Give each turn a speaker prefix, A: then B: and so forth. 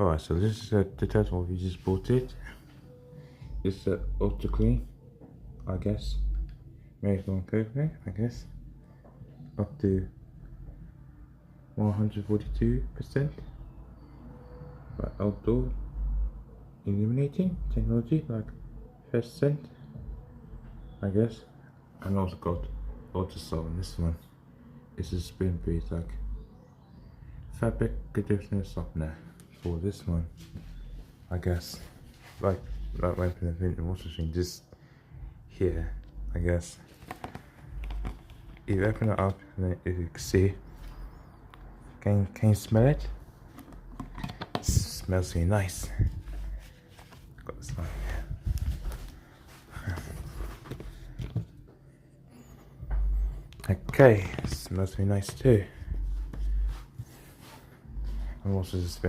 A: Alright, so this is a detergent. We just bought it. It's a auto clean, I guess. Marathon coconut, I guess. Up to 142%. But outdoor illuminating technology, like first scent, I guess. And also got auto salt in this one. It's a spin free, like fabric conditioner softener for this one, I guess. Like wiping the washing machine, just here, I guess. You open it up, and then if you can see, can you smell it? It smells really nice. Got this one. Okay, smells really nice too. And also just